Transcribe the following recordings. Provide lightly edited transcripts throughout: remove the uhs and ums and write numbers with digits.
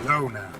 Slow now.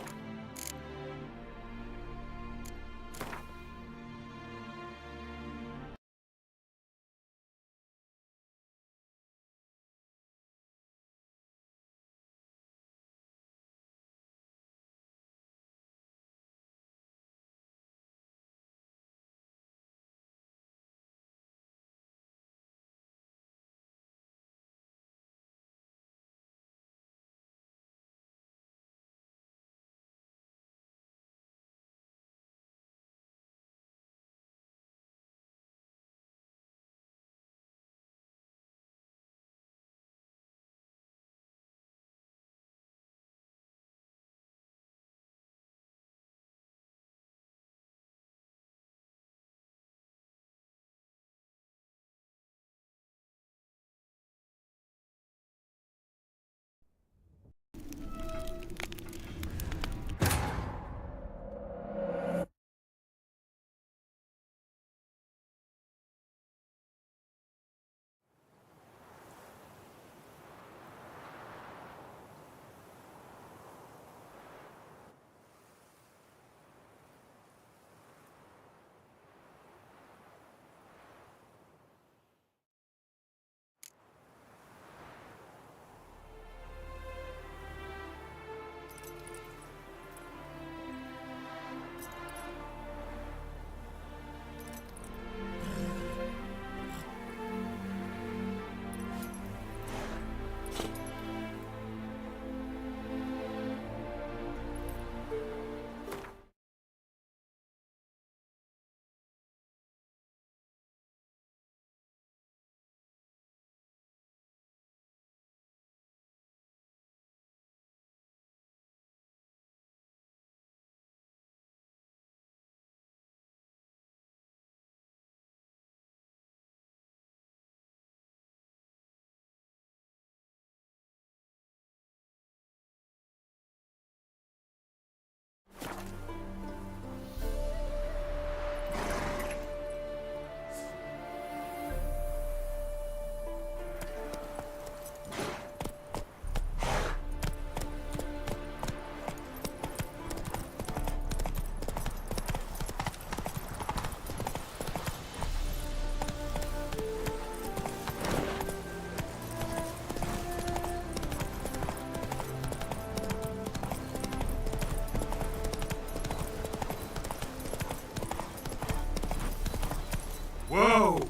Whoa!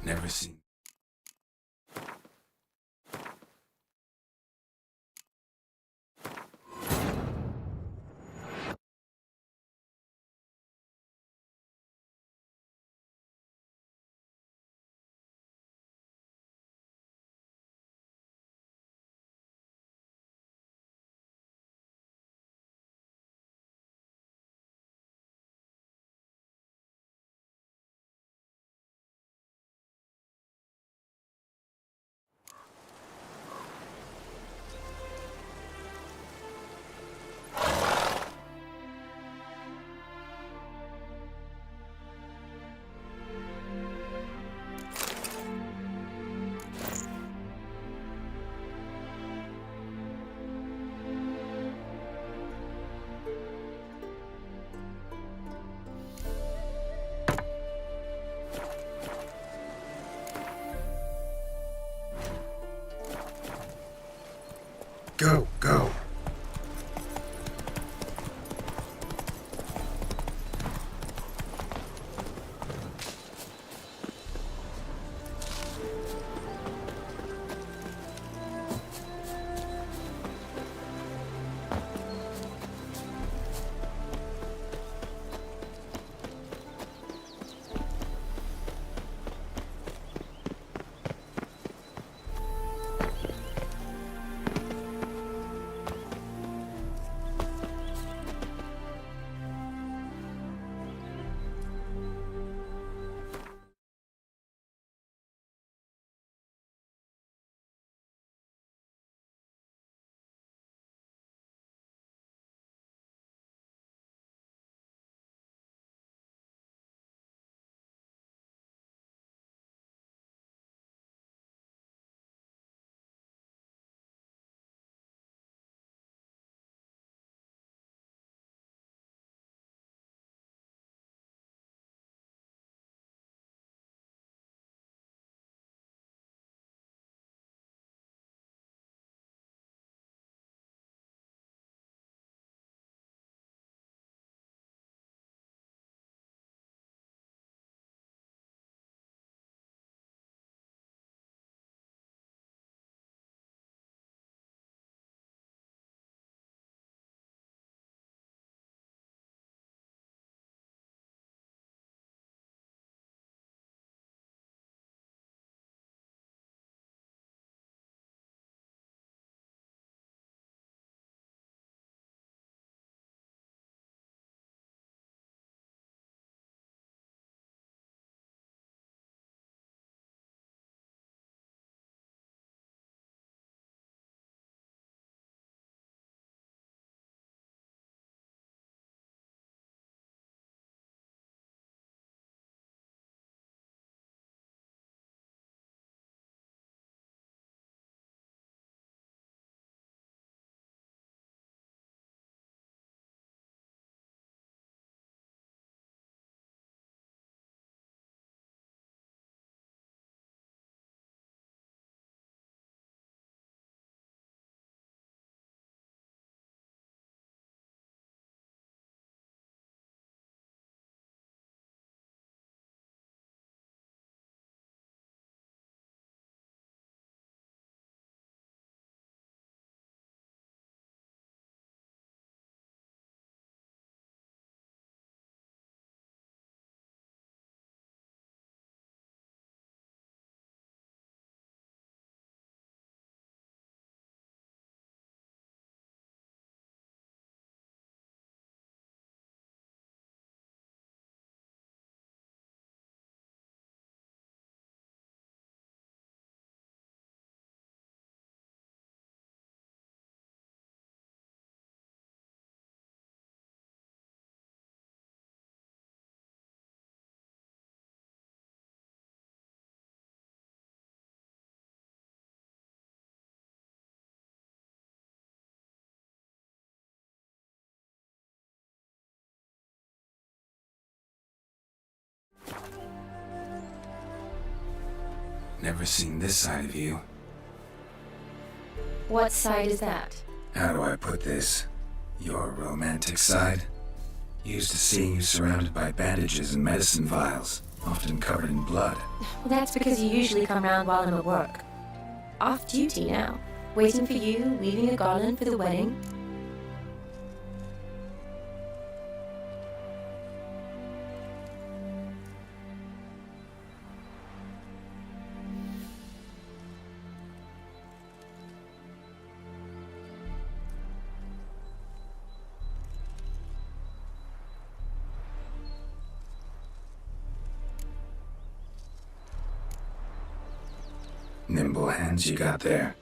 Never seen. Go, go. Never seen this side of you. What side is that? How do I put this? Your romantic side? Used to seeing you surrounded by bandages and medicine vials, often covered in blood. Well, that's because you usually come round while I'm at work. Off duty now. Waiting for you, weaving a garland for the wedding. Nimble hands you got there.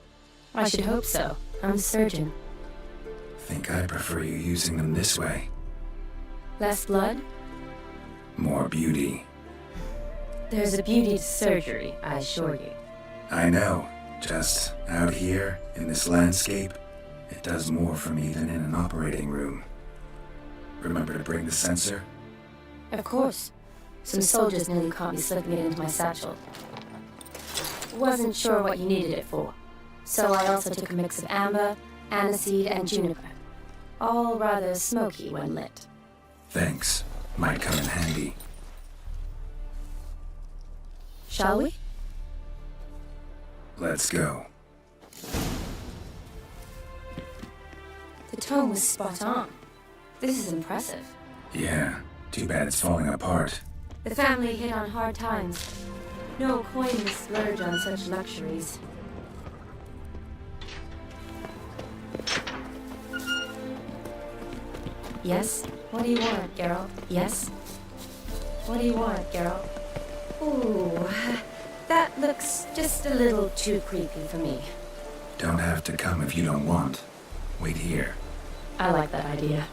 I should hope so. I'm a surgeon. Think I prefer you using them this way. Less blood? More beauty. There's a beauty to surgery, I assure you. I know. Just out here, in this landscape, it does more for me than in an operating room. Remember to bring the sensor? Of course. Some soldiers nearly caught me slipping it into my satchel. Wasn't sure what you needed it for, so I also took a mix of amber, aniseed, and juniper. All rather smoky when lit. Thanks. Might come in handy. Shall we? Let's go. The tone was spot on. This is impressive. Yeah, too bad it's falling apart. The family hit on hard times. No coin to splurge on such luxuries. Yes? What do you want, Geralt? Yes? What do you want, Geralt? Ooh, that looks just a little too creepy for me. Don't have to come if you don't want. Wait here. I like that idea.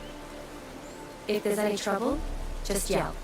If there's any trouble, just yell.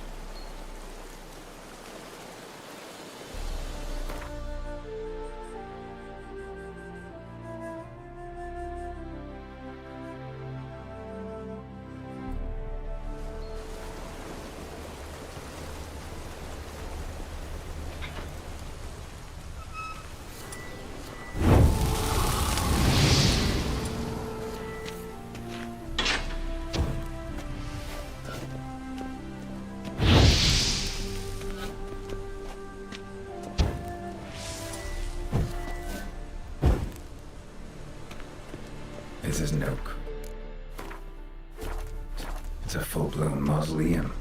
This isn't oak. It's a full-blown mausoleum.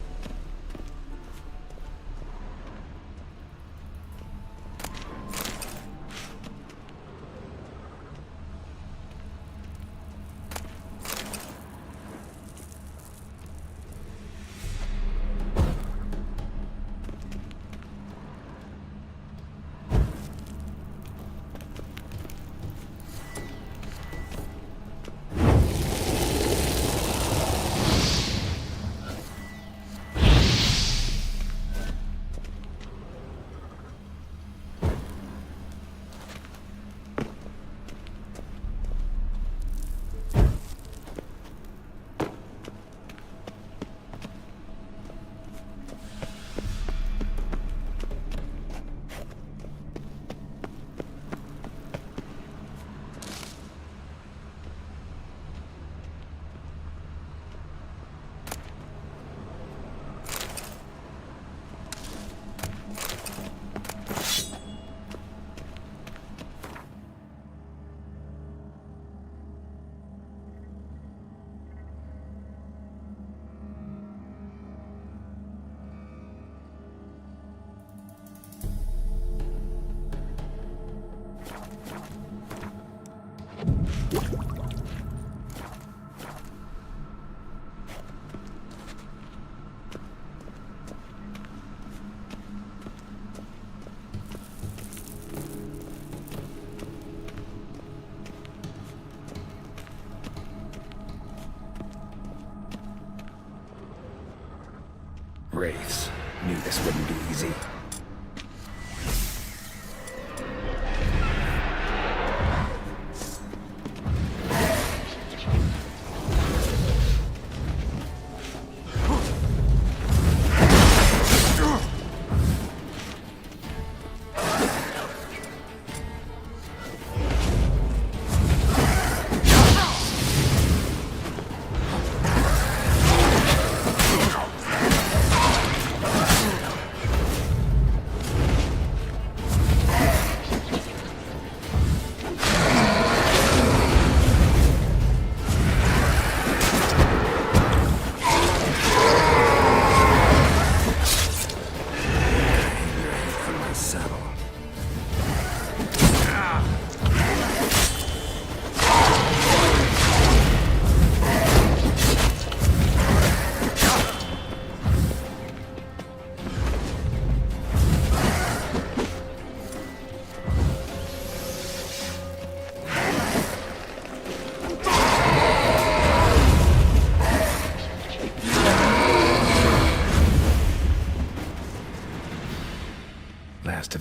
Wraiths. Knew this wouldn't be easy.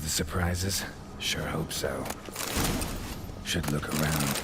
the surprises? Sure hope so. Should look around.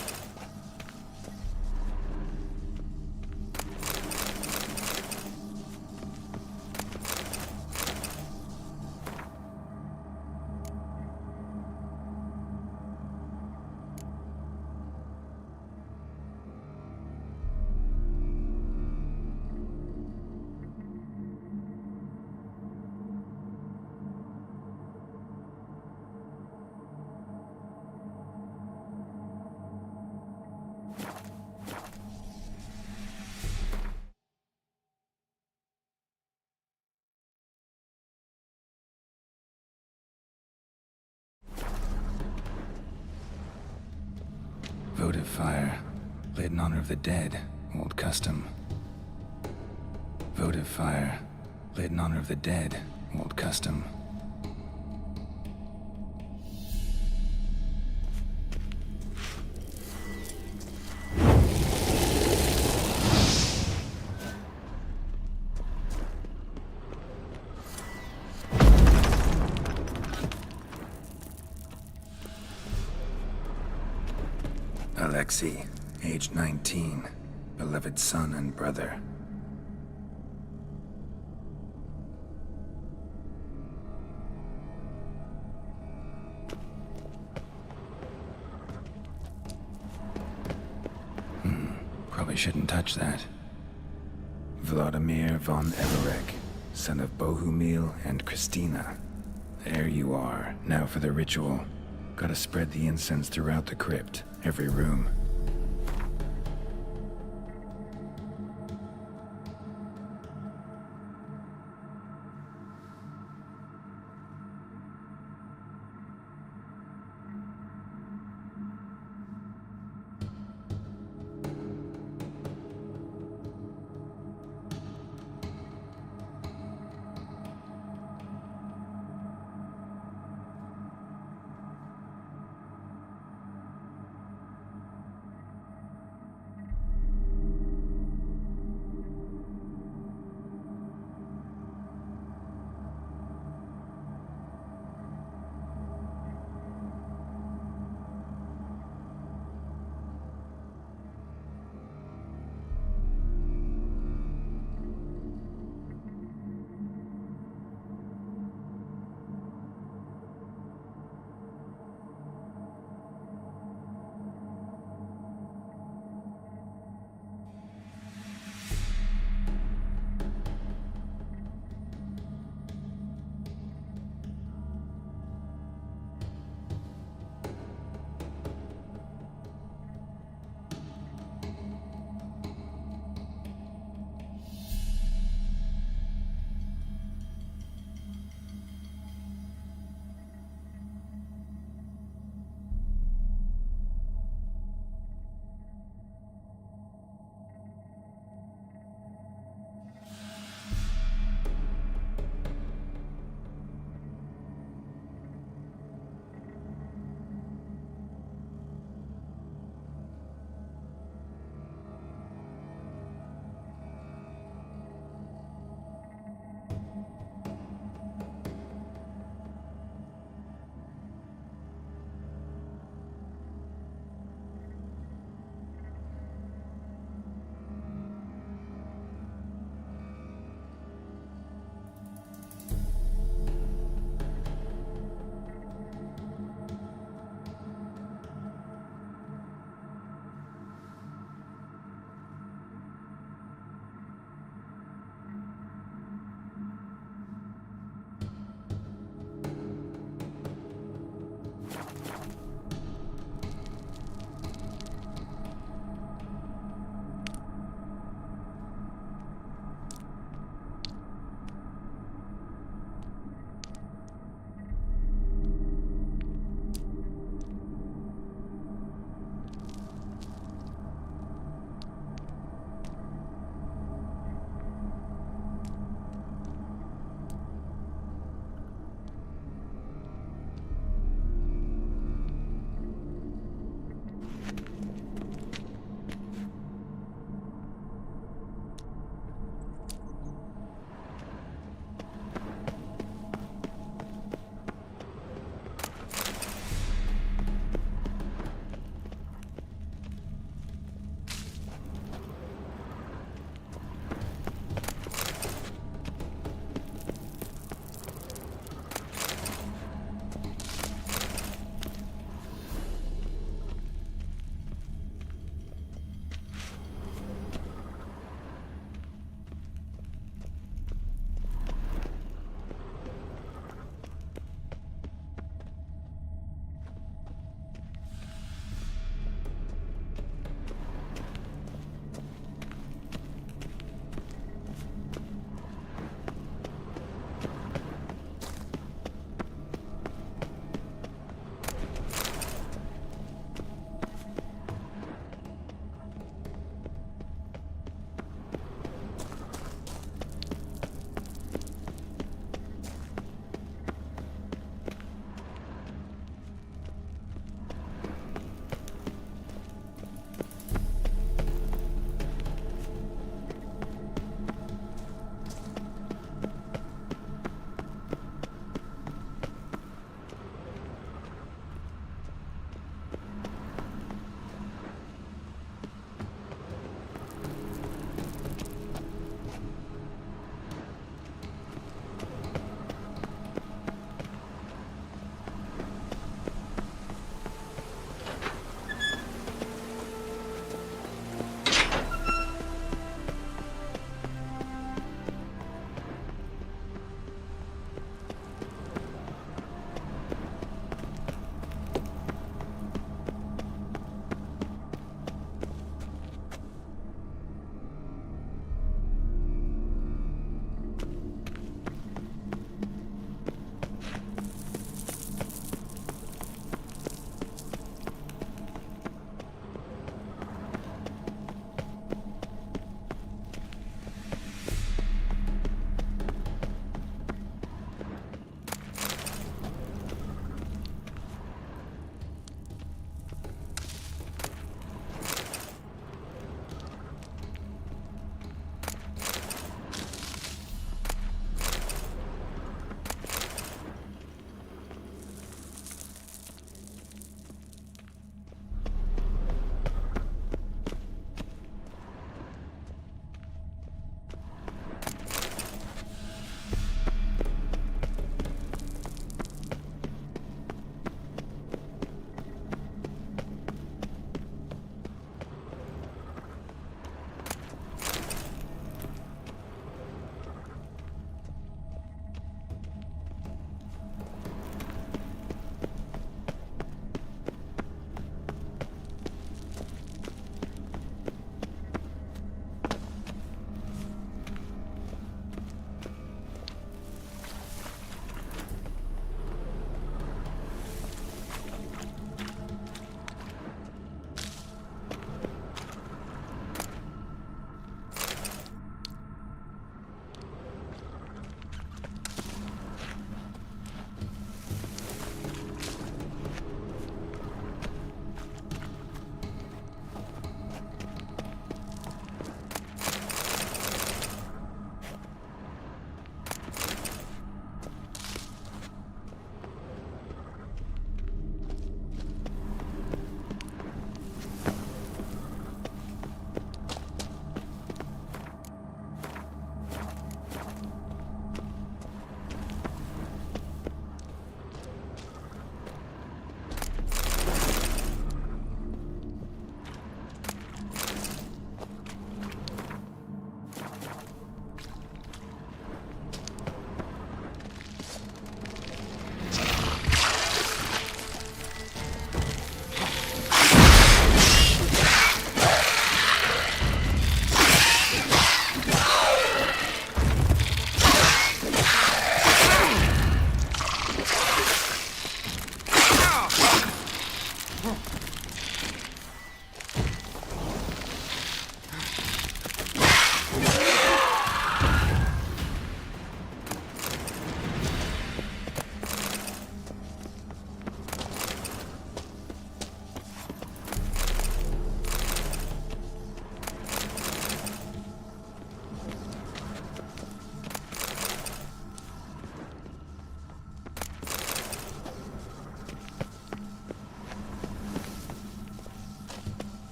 Votive fire, lit in honor of the dead, old custom. Votive fire, lit in honor of the dead, old custom. Alexei, age 19, beloved son and brother. Probably shouldn't touch that. Vladimir von Everek, son of Bohumil and Christina. There you are, now for the ritual. Gotta spread the incense throughout the crypt, every room.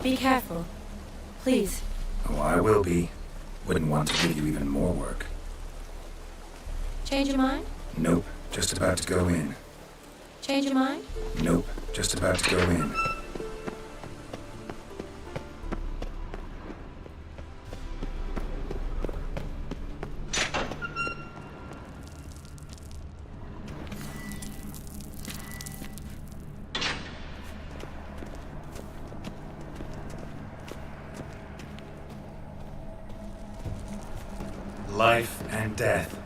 Be careful. Please. Oh, I will be. Wouldn't want to give you even more work. Change your mind? Nope, just about to go in. Change your mind? Nope, just about to go in. Life and death,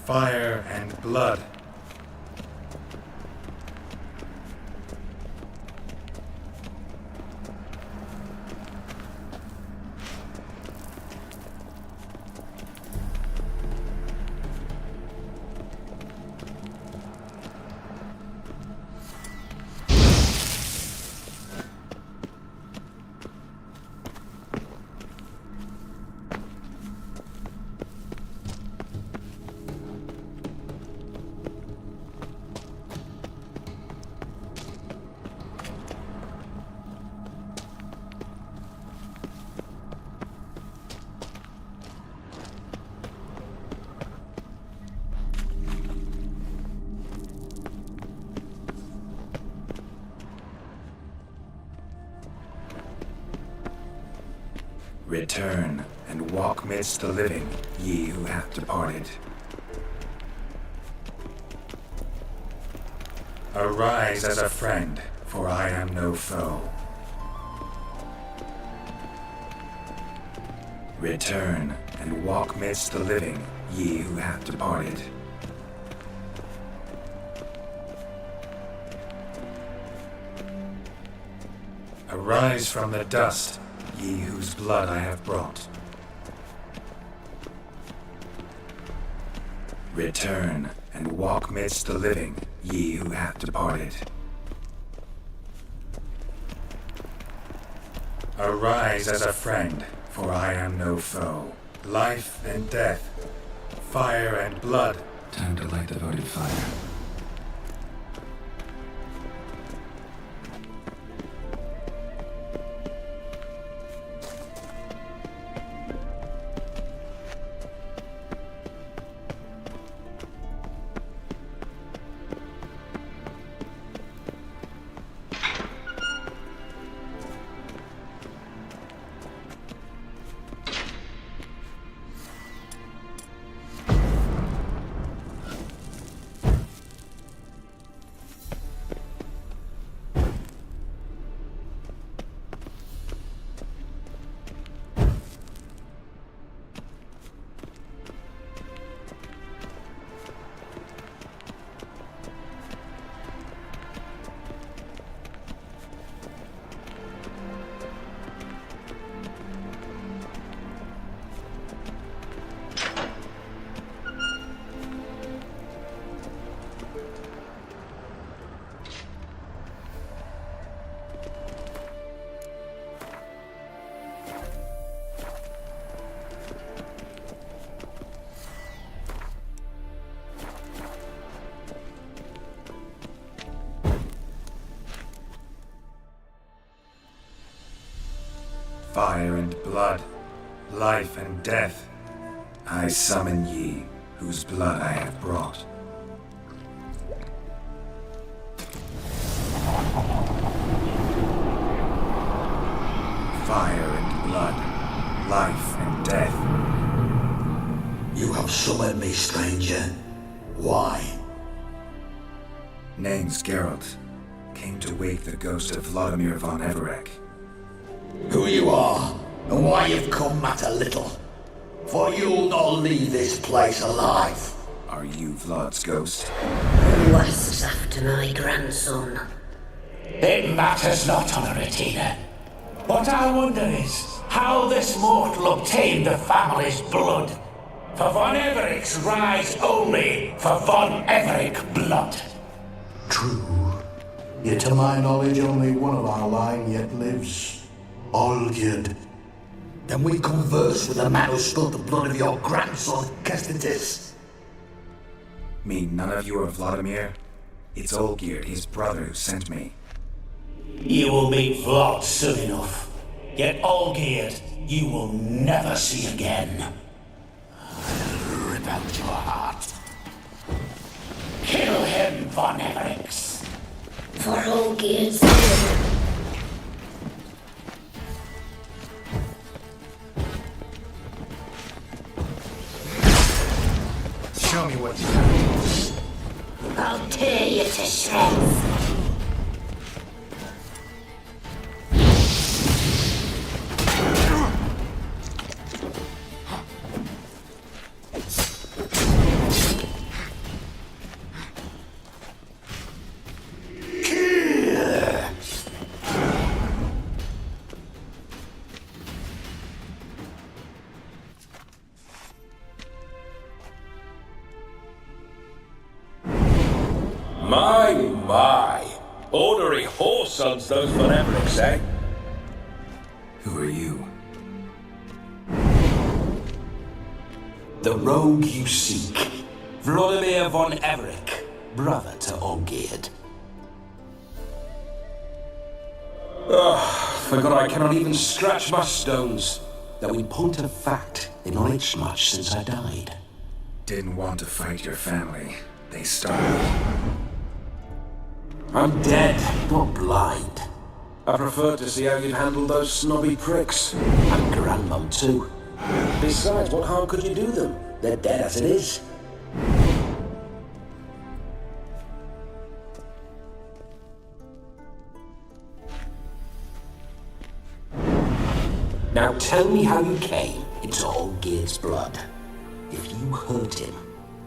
fire and blood. Return and walk midst the living, ye who hath departed. Arise as a friend, for I am no foe. Return and walk midst the living, ye who hath departed. Arise from the dust, ye whose blood I have brought. Return and walk midst the living, ye who hath departed. Arise as a friend, for I am no foe. Life and death, fire and blood. Time to light the votive fire. Fire and blood, life and death, I summon ye, whose blood I have brought. Fire and blood, life and death. You have summoned me, stranger. Why? Name's Geralt. Came to wake the ghost of Vladimir von Everec. Who you are, and why you've come matter little. For you'll not leave this place alive. Are you Vlad's ghost? Who asks after my grandson? It matters not, Honoratina. What I wonder is how this mortal obtained the family's blood. For von Everic's rise only for von Everic blood. True. Yet to my knowledge only one of our line yet lives. Olgierd. Then we converse with the man who spilled the blood of your grandson, Kestitis. Mean none of you are Vladimir? It's Olgierd, his brother, who sent me. You will meet Vlad soon enough. Yet Olgierd, you will never see again. I'll rip out your heart. Kill him, Von Everix. For Olgierd's sake. Show me what you got. I'll tear you to shreds. My. Ornery horse sons those Von Evericks, eh? Who are you? The rogue you seek. Vladimir von Everik, brother to Olgierd. Forgot I cannot even scratch my stones. Though in point of fact, they've not aged much since I died. Didn't want to fight your family. They starved. I'm dead, not blind. I prefer to see how you'd handle those snobby pricks. And grandmum too. Besides, what harm could you do them? They're dead as it is. Now tell me how you came into Olgierd's blood. If you hurt him,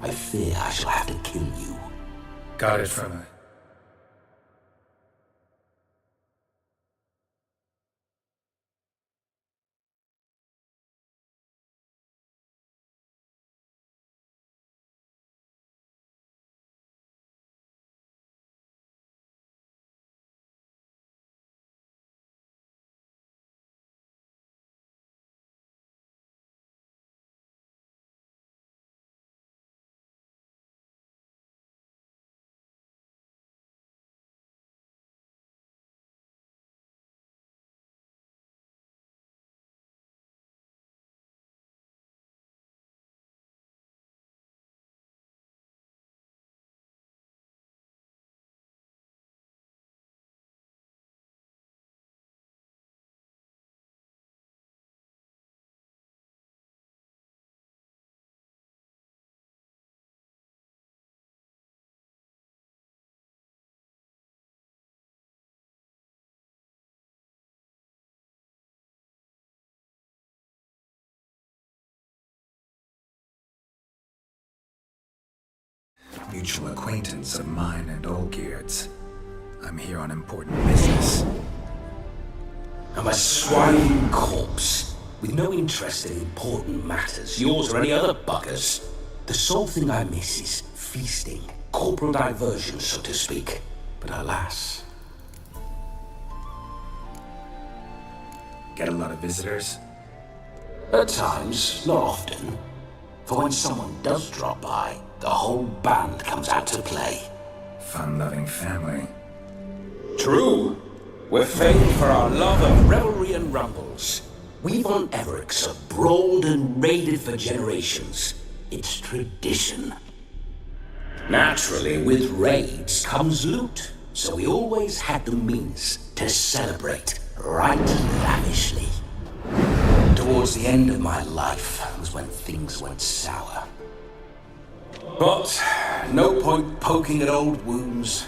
I fear I shall have to kill you. Got it from a... Mutual acquaintance of mine and Olgierd's. I'm here on important business. I'm a swine corpse, with no interest in important matters, yours or any other buggers. The sole thing I miss is feasting, corporal diversion, so to speak. But alas. Get a lot of visitors? At times, not often. For when someone does drop by, the whole band comes out to play. Fun-loving family. True. We're famed for our love of revelry and rumbles. We Von Evericks have brawled and raided for generations. It's tradition. Naturally, with raids comes loot, so we always had the means to celebrate right lavishly. Towards the end of my life was when things went sour. But no point poking at old wounds.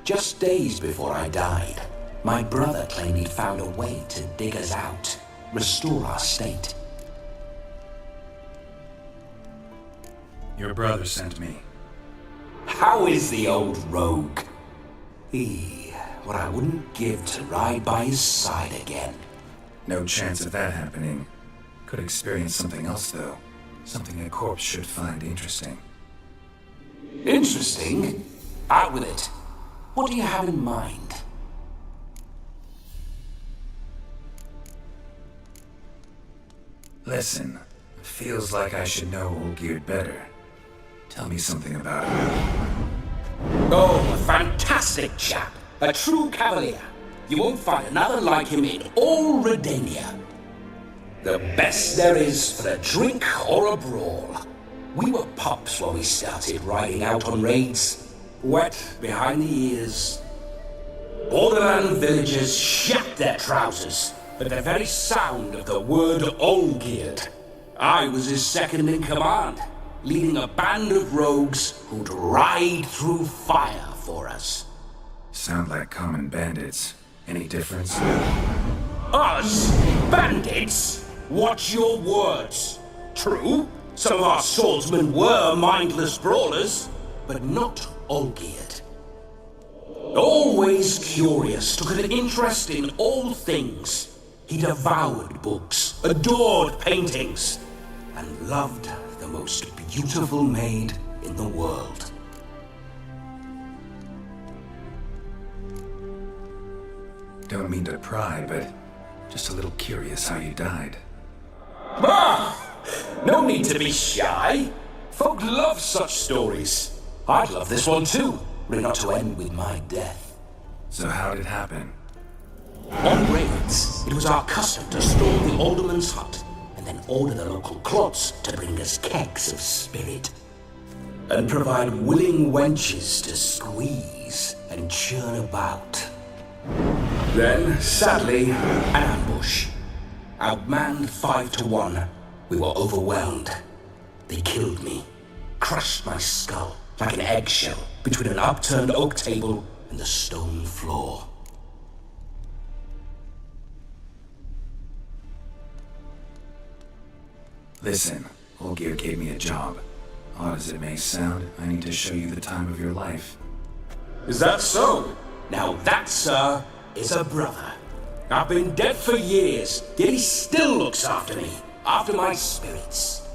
Just days before I died, my brother claimed he'd found a way to dig us out, restore our state. Your brother sent me. How is the old rogue? What I wouldn't give to ride by his side again. No chance of that happening. Could experience something else, though. Something a corpse should find interesting. Interesting? Out with it. What do you have in mind? Listen, feels like I should know Olgierd better. Tell me something about him. Oh, a fantastic chap. A true cavalier. You won't find another like him in all Redania. The best there is for a drink or a brawl. We were pups when we started riding out on raids, wet behind the ears. Borderland villagers shat their trousers at the very sound of the word Olgierd. I was his second in command, leading a band of rogues who'd ride through fire for us. Sound like common bandits. Any difference? Us? Bandits? Watch your words. True, some of our swordsmen were mindless brawlers, but not Olgierd. Always curious, took an interest in all things. He devoured books, adored paintings, and loved the most beautiful maid in the world. Don't mean to pry, but just a little curious how you died. No need to be shy. Folk love such stories. I'd love this one too, but not to end with my death. So how'd it happen? On raids, it was our custom to storm the alderman's hut and then order the local clods to bring us kegs of spirit and provide willing wenches to squeeze and churn about. Then, sadly, an ambush. Outmanned 5 to 1, we were overwhelmed. They killed me, crushed my skull like an eggshell between an upturned oak table and the stone floor. Listen, Olgierd gave me a job. Odd as it may sound, I need to show you the time of your life. Is that so? Now that, sir, is a brother. I've been dead for years, yet he still looks after me, after my spirits.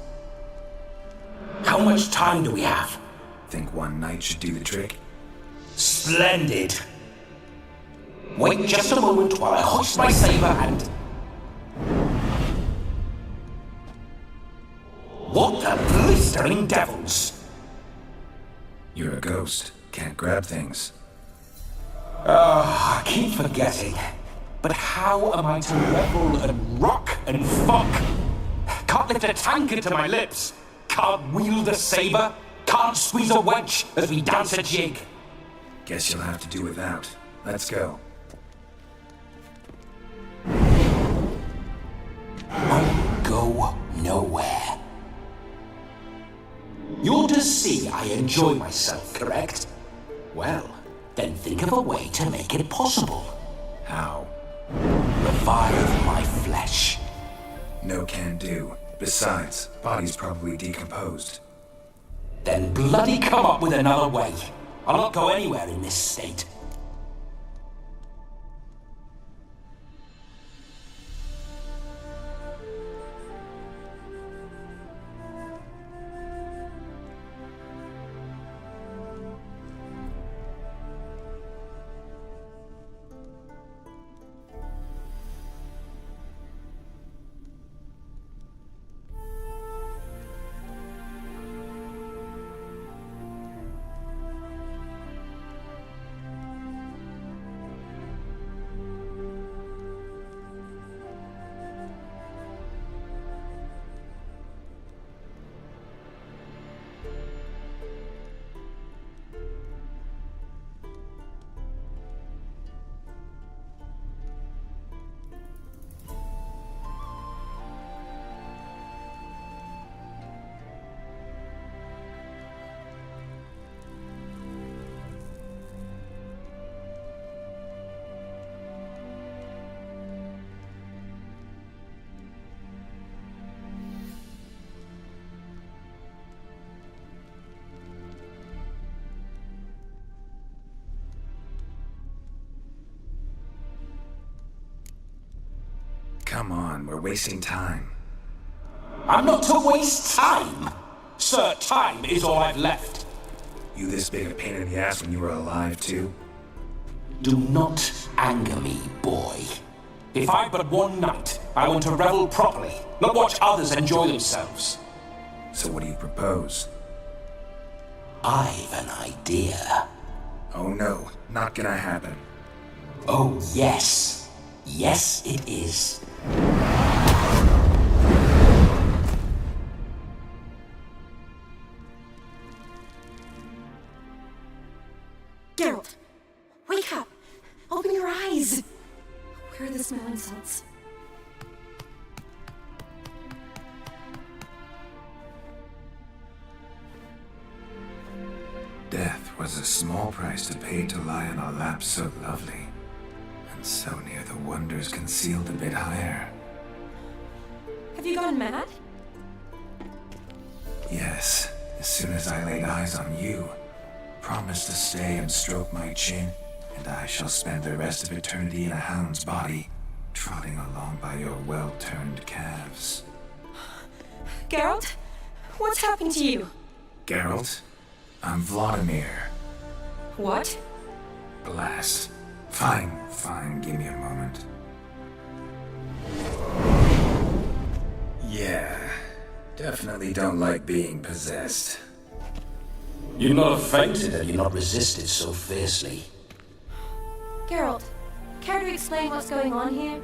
How much time do we have? Think one night should do the trick? Splendid. Wait just a moment while I hoist my saber and... What the blistering devils? You're a ghost. Can't grab things. I keep forgetting. But how am I to revel and rock and fuck? Can't lift a tankard to my lips. Can't wield a saber. Can't squeeze a wench as we dance a jig. Guess you'll have to do without. Let's go. I'll go nowhere. You're to see I enjoy myself, correct? Well, then think of a way to make it possible. How? Revive my flesh. No can do. Besides, body's probably decomposed. Then bloody come up with another way. I'll not go anywhere in this state. Come on, we're wasting time. I'm not to waste time. Sir, time is all I've left. You this big a pain in the ass when you were alive, too? Do not anger me, boy. If I've but one night, I want to revel properly, not watch others enjoy themselves. So what do you propose? I've an idea. Oh no, not gonna happen. Oh, yes. Yes, it is. Geralt! Wake up! Open your eyes! Where are the smelling salts? Death was a small price to pay to lie on a lap so lovely, and so near the wonders concealed a bit higher. Have you gone mad? Yes, as soon as I laid eyes on you, promise to stay and stroke my chin, and I shall spend the rest of eternity in a hound's body, trotting along by your well-turned calves. Geralt? What's happened to you? Geralt, I'm Vladimir. What? Blast. Fine, give me a moment. Yeah, definitely don't like being possessed. You've not fainted and you've not resisted so fiercely. Geralt, care to explain what's going on here?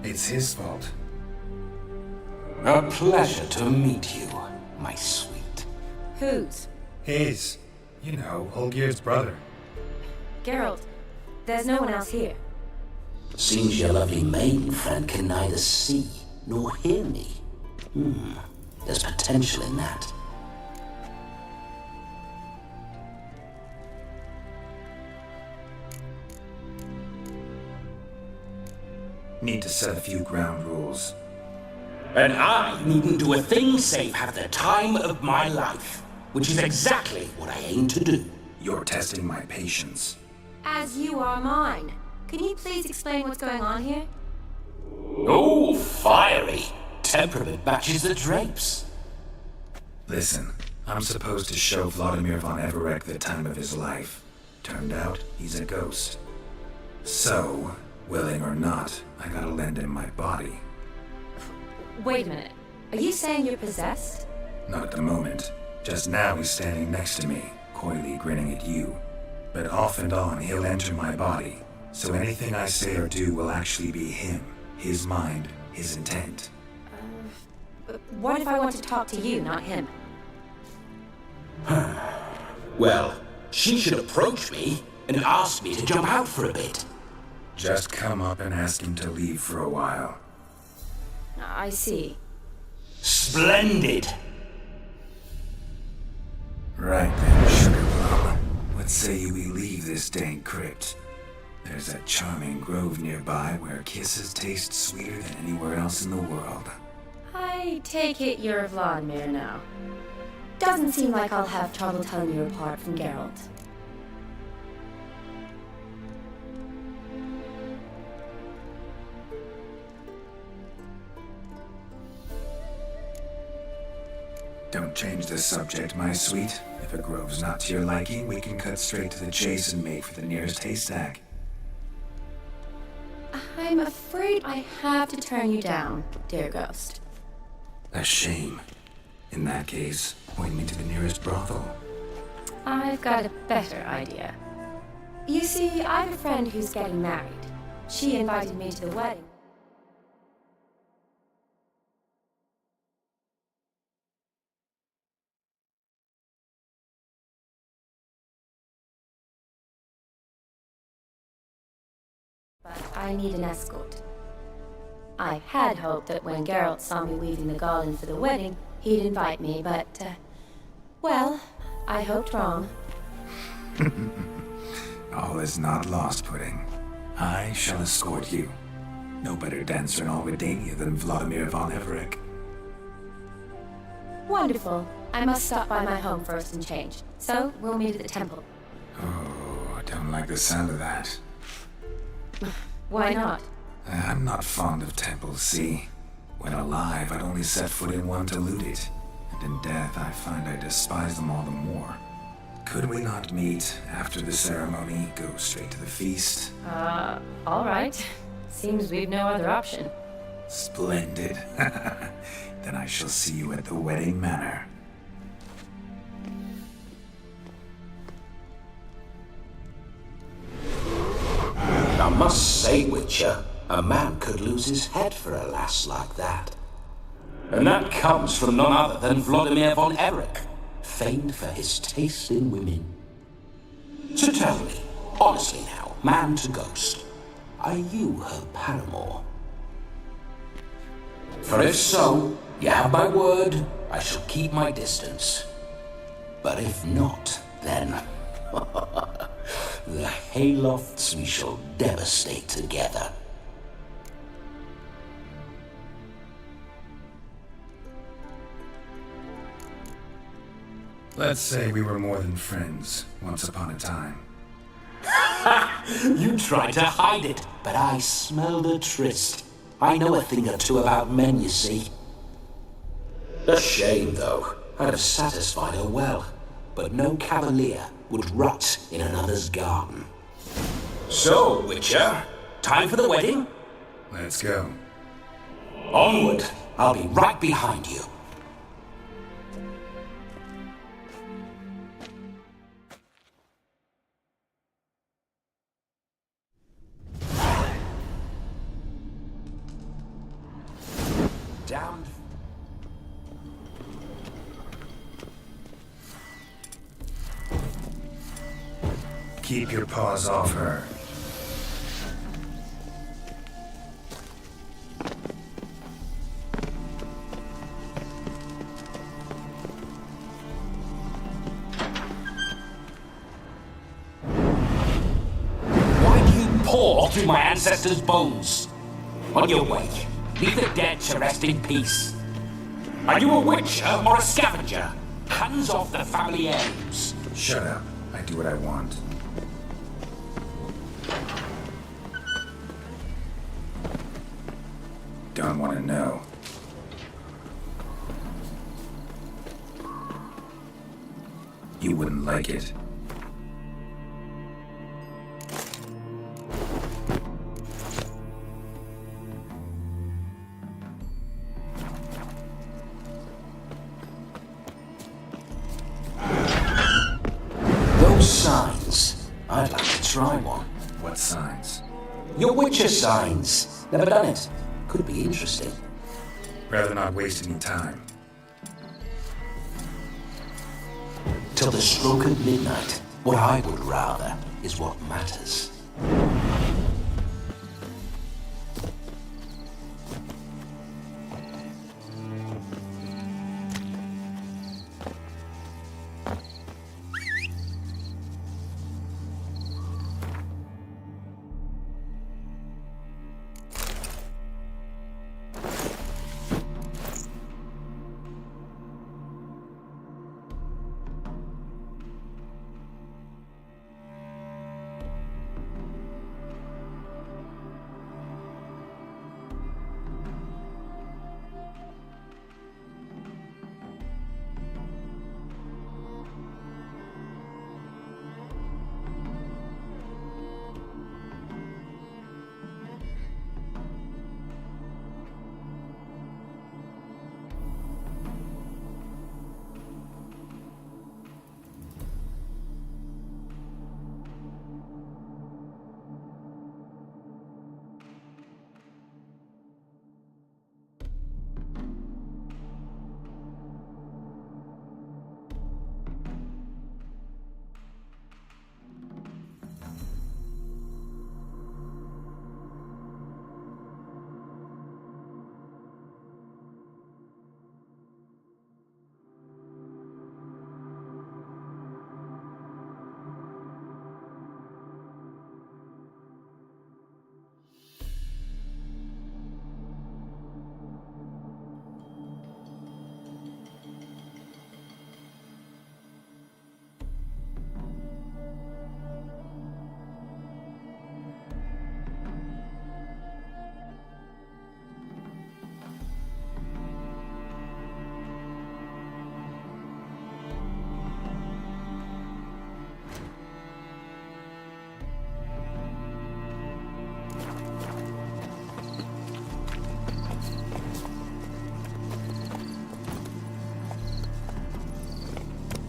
It's his fault. A pleasure to meet you, my sweet. Whose? His. You know, Olgir's brother. Geralt, there's no one else here. Seems your lovely maiden friend can neither see nor hear me. There's potential in that. Need to set a few ground rules. And I needn't do a thing save have the time of my life, which is exactly what I aim to do. You're testing my patience. As you are mine. Can you please explain what's going on here? Oh, fiery. Temperament matches the drapes. Listen, I'm supposed to show Vladimir von Everec the time of his life. Turned out, he's a ghost. So, willing or not, I gotta lend him my body. Wait a minute. Are you saying you're possessed? Not at the moment. Just now he's standing next to me, coyly grinning at you. But off and on, he'll enter my body. So anything I say or do will actually be him. His mind, his intent. What if I want to talk to you, not him? Well, she should approach me and ask me to jump out for a bit. Just come up and ask him to leave for a while. I see. Splendid. Right then, Sugar Plum. What say you we leave this dank crypt? There's a charming grove nearby where kisses taste sweeter than anywhere else in the world. I take it you're Vladimir now. Doesn't seem like I'll have trouble telling you apart from Geralt. Don't change the subject, my sweet. If a grove's not to your liking, we can cut straight to the chase and make for the nearest haystack. I'm afraid I have to turn you down, dear ghost. A shame. In that case, point me to the nearest brothel. I've got a better idea. You see, I have a friend who's getting married. She invited me to the wedding. But I need an escort. I had hoped that when Geralt saw me weaving the garland for the wedding, he'd invite me, but, well, I hoped wrong. All is not lost, Pudding. I shall escort you. No better dancer in all Redania than Vladimir von Everec. Wonderful. I must stop by my home first and change. So, we'll meet at the temple. Oh, I don't like the sound of that. Why not? I'm not fond of temples, see? When alive, I'd only set foot in one to loot it. And in death, I find I despise them all the more. Could we not meet after the ceremony, go straight to the feast? All right. Seems we've no other option. Splendid. Then I shall see you at the wedding manor. must say, Witcher, a man could lose his head for a lass like that. And that comes from none other than Vladimir von Erich, famed for his taste in women. So tell me, honestly now, man to ghost, are you her paramour? For if so, you have my word, I shall keep my distance. But if not, then the haylofts we shall devastate together. Let's say we were more than friends once upon a time. You tried to hide it, but I smelled a tryst. I know a thing or two about men, you see. A shame, though. I'd have satisfied her well, but no cavalier would rot in another's garden. So, Witcher, time for the wedding? Let's go. Onward! I'll be right behind you. Down. Keep your paws off her. Why do you paw through my ancestors' bones? On your way, leave the dead to rest in peace. Are you a witcher or a scavenger? Hands off the family heirlooms. Shut up. I do what I want. Don't want to know. You wouldn't like it. Those signs, I'd like to try one. What signs? Your witcher signs. Never done it. Could be interesting. Rather not waste any time. Till the stroke of midnight, what I would rather is what matters.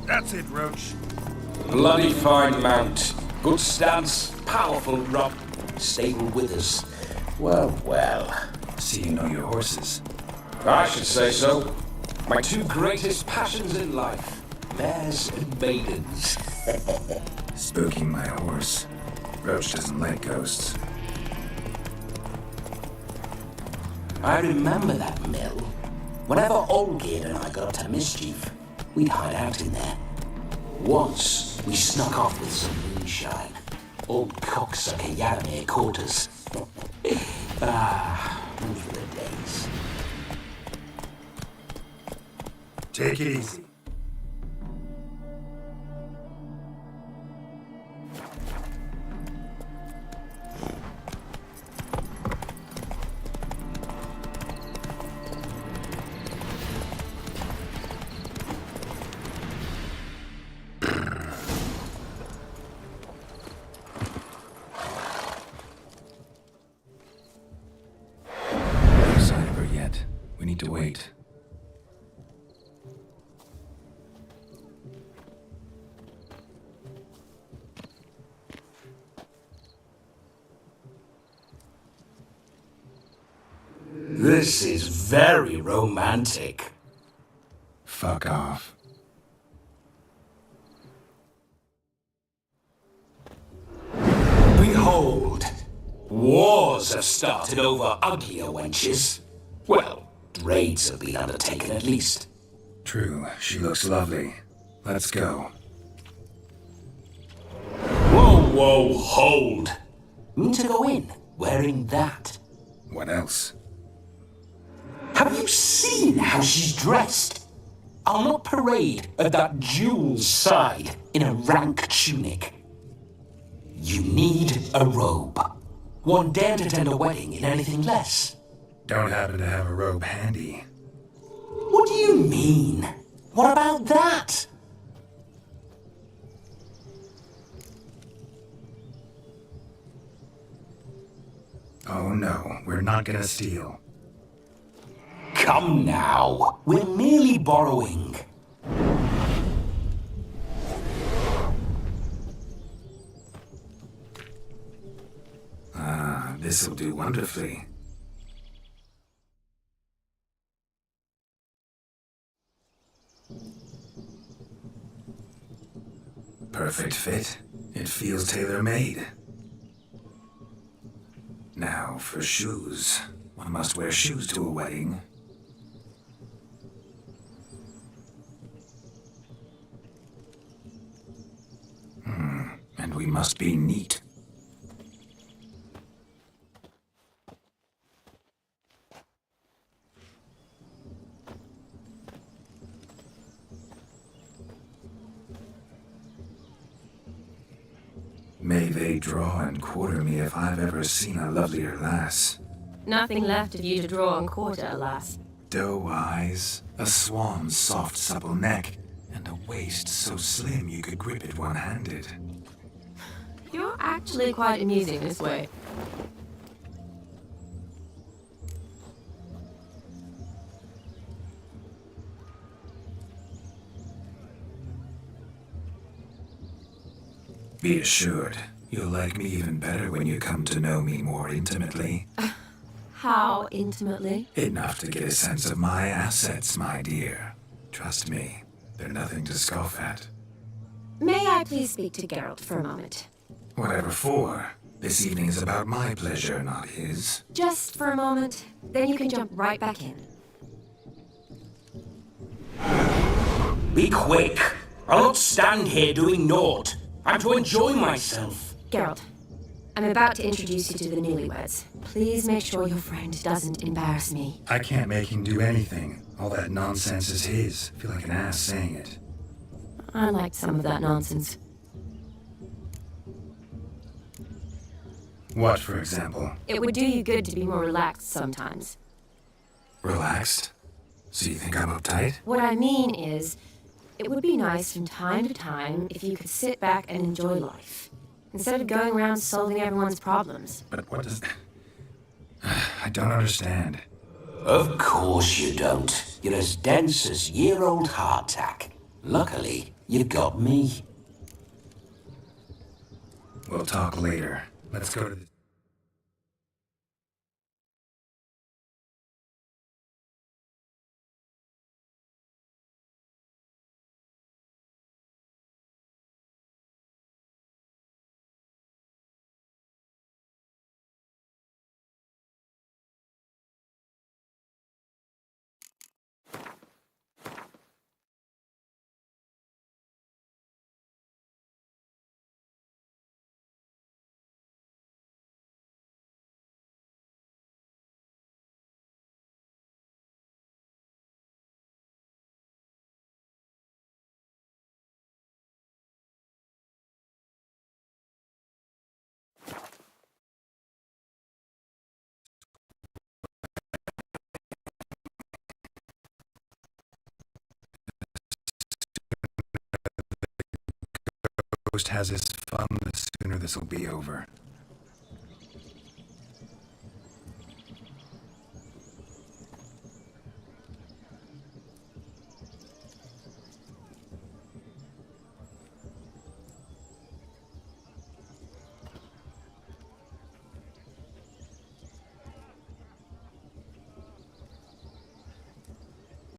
That's it, Roach. Bloody fine mount. Good stance, powerful rub. stable with us. Well, well. So you know your horses. I should say so. My two greatest passions in life. Mares and maidens. Spooking my horse. Roach doesn't like ghosts. I remember that mill. Whenever Olgerd and I got up to mischief, we'd hide out in there. Once, we snuck off with some moonshine. Old cocksucker Yaramir caught us. Those were the days. Take it easy. No sign of her yet. We need to wait. This is very romantic. Fuck off. Behold, wars have started over uglier wenches. Well, raids have been undertaken at least. True, she looks lovely. Let's go. Whoa, hold. Mean to go in wearing that? What else? Have you seen how she's dressed? I'll not parade at that jewel's side in a rank tunic. You need a robe. One daren't attend a wedding in anything less. Don't happen to have a robe handy. What do you mean? What about that? Oh no, we're not gonna steal. Come now, we're merely borrowing. This'll do wonderfully. Perfect fit. It feels tailor-made. Now, for shoes. One must wear shoes to a wedding. And we must be neat. May they draw and quarter me if I've ever seen a lovelier lass. Nothing left of you to draw and quarter, alas. Doe eyes, a swan's soft supple neck, and a waist so slim you could grip it one-handed. You're actually quite amusing this way. Be assured, you'll like me even better when you come to know me more intimately. How intimately? Enough to get a sense of my assets, my dear. Trust me, they're nothing to scoff at. May I please speak to Geralt for a moment? Whatever for. This evening is about my pleasure, not his. Just for a moment, then you can jump right back in. Be quick. I'll not stand here doing naught. I'm to enjoy myself. Geralt, I'm about to introduce you to the newlyweds. Please make sure your friend doesn't embarrass me. I can't make him do anything. All that nonsense is his. I feel like an ass saying it. I liked some of that nonsense. What, for example? It would do you good to be more relaxed sometimes. Relaxed? So you think I'm uptight? What I mean is, it would be nice from time to time if you could sit back and enjoy life, instead of going around solving everyone's problems. But what does... I don't understand. Of course you don't. You're as dense as year-old hardtack. Luckily, you got me. We'll talk later. Let's go to the... host has his fun, the sooner this will be over.